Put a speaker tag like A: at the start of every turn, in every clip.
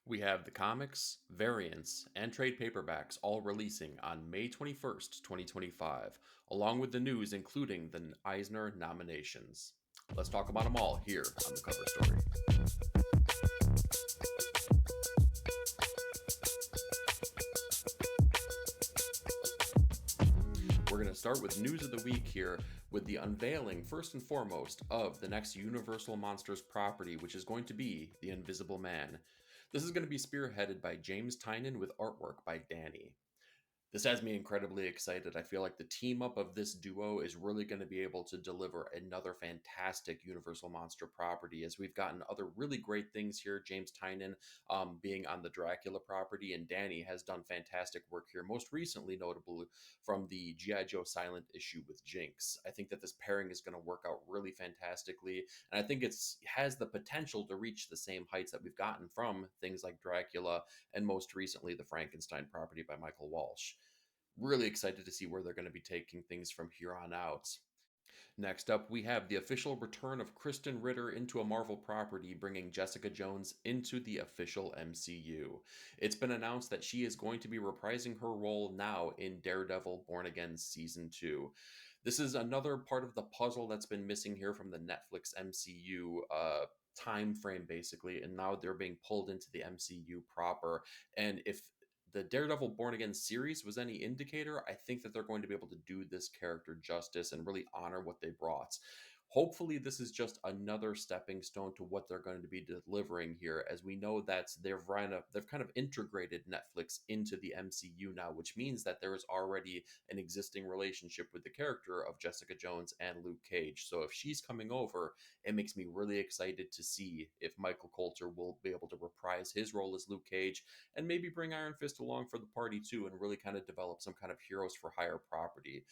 A: We have the comics, variants, and trade paperbacks all releasing on May 21st, 2025, along with the news including the Eisner nominations. Let's talk about them all here on the cover story. We're going to start with news of the week here with the unveiling, first and foremost, of the next Universal Monsters property, which is going to be The Invisible Man. This is going to be spearheaded by James Tynion with artwork by Danny. This has me incredibly excited. I feel like the team up of this duo is really going to be able to deliver another fantastic Universal Monster property, as we've gotten other really great things here. James Tynion being on the Dracula property, and Danny has done fantastic work here, most recently notably from the G.I. Joe Silent issue with Jinx. I think that this pairing is going to work out really fantastically, and I think has the potential to reach the same heights that we've gotten from things like Dracula and most recently the Frankenstein property by Michael Walsh. Really excited to see where they're going to be taking things from here on out. Next up, we have the official return of Kristen Ritter into a Marvel property, bringing Jessica Jones into the official MCU. It's been announced that she is going to be reprising her role now in Daredevil Born Again Season 2. This is another part of the puzzle that's been missing here from the Netflix MCU time frame, basically, and now they're being pulled into the MCU proper. And if the Daredevil Born Again series was any indicator, I think that they're going to be able to do this character justice and really honor what they brought. Hopefully, this is just another stepping stone to what they're going to be delivering here, as we know that they've kind of integrated Netflix into the MCU now, which means that there is already an existing relationship with the character of Jessica Jones and Luke Cage. So if she's coming over, it makes me really excited to see if Michael Coulter will be able to reprise his role as Luke Cage and maybe bring Iron Fist along for the party too, and really kind of develop some kind of heroes for hire property.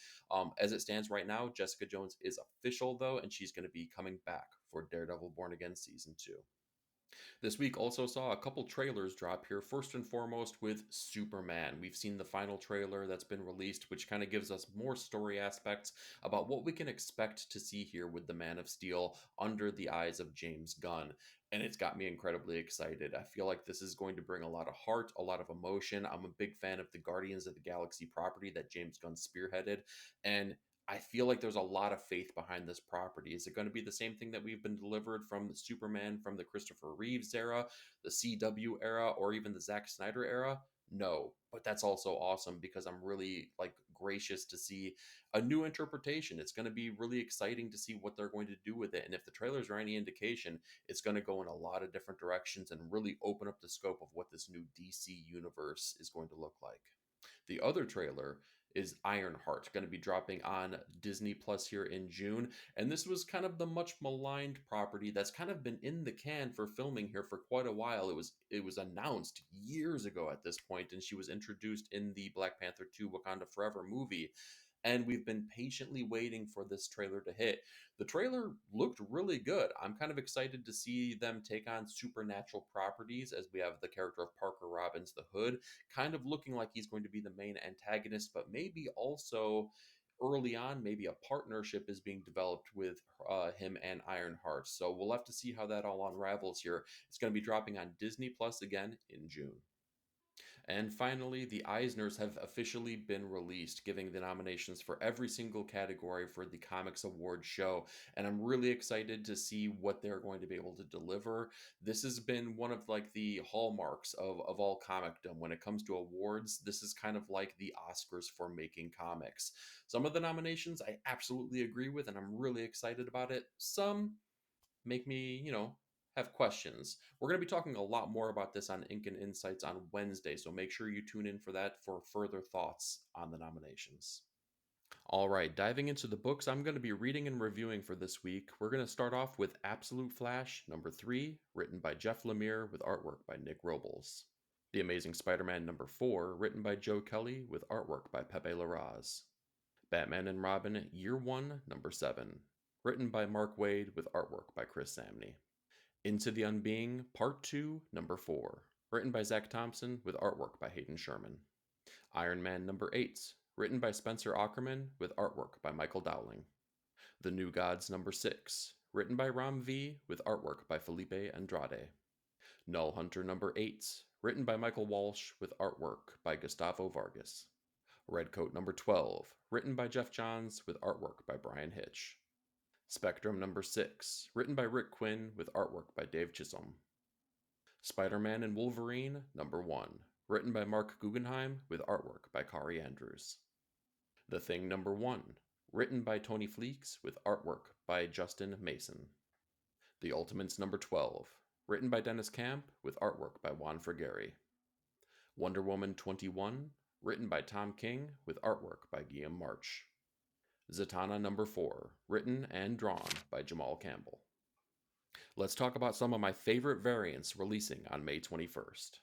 A: As it stands right now, Jessica Jones is official though, and she's going to be coming back for Daredevil Born Again Season 2. This week also saw a couple trailers drop here. First and foremost with Superman. We've seen the final trailer that's been released, which kind of gives us more story aspects about what we can expect to see here with the Man of Steel under the eyes of James Gunn. And it's got me incredibly excited. I feel like this is going to bring a lot of heart, a lot of emotion. I'm a big fan of the Guardians of the Galaxy property that James Gunn spearheaded. And I feel like there's a lot of faith behind this property. Is it going to be the same thing that we've been delivered from Superman from the Christopher Reeves era, the CW era, or even the Zack Snyder era? No, but that's also awesome because I'm really gracious to see a new interpretation. It's going to be really exciting to see what they're going to do with it. And if the trailers are any indication, it's going to go in a lot of different directions and really open up the scope of what this new DC universe is going to look like. The other trailer is Ironheart, going to be dropping on Disney Plus here in June. And this was kind of the much maligned property that's kind of been in the can for filming here for quite a while. It was announced years ago at this point, and she was introduced in the Black Panther 2 Wakanda Forever movie. And we've been patiently waiting for this trailer to hit. The trailer looked really good. I'm kind of excited to see them take on supernatural properties, as we have the character of Parker Robbins, the Hood, kind of looking like he's going to be the main antagonist, but maybe also early on, maybe a partnership is being developed with him and Ironheart. So we'll have to see how that all unravels here. It's going to be dropping on Disney Plus again in June. And finally, the Eisners have officially been released, giving the nominations for every single category for the Comics Award show. And I'm really excited to see what they're going to be able to deliver. This has been one of the hallmarks of all comicdom. When it comes to awards, this is kind of like the Oscars for making comics. Some of the nominations I absolutely agree with, and I'm really excited about it. Some make me, have questions. We're going to be talking a lot more about this on Ink and Insights on Wednesday, so make sure you tune in for that for further thoughts on the nominations. All right, diving into the books I'm going to be reading and reviewing for this week, we're going to start off with Absolute Flash number 3, written by Jeff Lemire with artwork by Nick Robles. The Amazing Spider-Man number 4, written by Joe Kelly with artwork by Pepe Larraz. Batman and Robin Year 1 number 7, written by Mark Waid with artwork by Chris Samney. Into the Unbeing Part 2 number 4, written by Zach Thompson with artwork by Hayden Sherman. Iron Man number 8, written by Spencer Ackerman with artwork by Michael Dowling. The New Gods number 6, written by Ram V with artwork by Felipe Andrade. Null Hunter number 8, written by Michael Walsh with artwork by Gustavo Vargas. Redcoat number 12, written by Jeff Johns with artwork by Brian Hitch. Spectrum number 6, written by Rick Quinn with artwork by Dave Chisholm. Spider-Man and Wolverine number 1, written by Mark Guggenheim with artwork by Kari Andrews. The Thing number 1, written by Tony Fleeks with artwork by Justin Mason. The Ultimates number 12, written by Dennis Camp with artwork by Juan Frigeri. Wonder Woman 21, written by Tom King with artwork by Guillaume March. Zatanna number 4, written and drawn by Jamal Campbell. Let's talk about some of my favorite variants releasing on May 21st.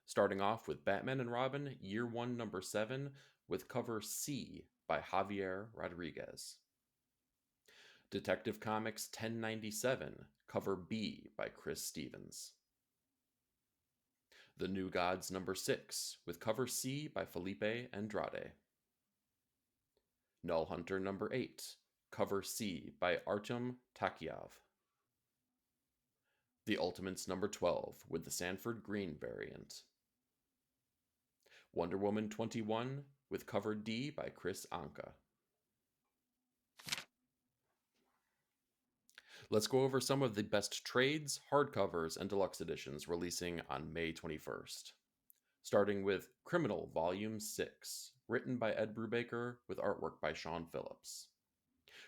A: Starting off with Batman and Robin Year 1 number 7 with cover C by Javier Rodriguez. Detective Comics 1097 cover B by Chris Stevens. The New Gods number 6 with cover C by Felipe Andrade. Null Hunter number 8, cover C by Artyom Takiev. The Ultimates number 12 with the Sanford Green variant. Wonder Woman 21 with cover D by Chris Anka. Let's go over some of the best trades, hardcovers, and deluxe editions releasing on May 21st. Starting with Criminal Volume 6, written by Ed Brubaker with artwork by Sean Phillips.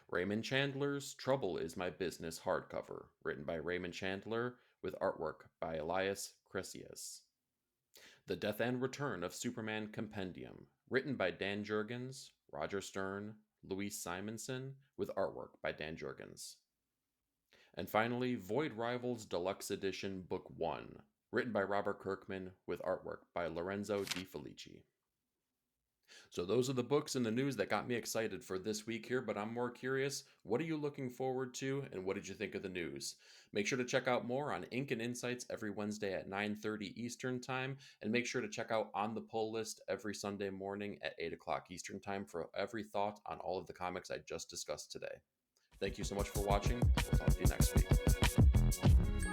A: Raymond Chandler's Trouble Is My Business hardcover, written by Raymond Chandler with artwork by Elias Cresias. The Death and Return of Superman Compendium, written by Dan Jurgens, Roger Stern, Louise Simonson with artwork by Dan Jurgens. And finally, Void Rivals Deluxe Edition Book 1, written by Robert Kirkman with artwork by Lorenzo Di Felici. So those are the books and the news that got me excited for this week here, but I'm more curious, what are you looking forward to and what did you think of the news? Make sure to check out more on Ink and Insights every Wednesday at 9:30 Eastern Time, and make sure to check out On the Pull List every Sunday morning at 8 o'clock Eastern Time for every thought on all of the comics I just discussed today. Thank you so much for watching. We'll talk to you next week.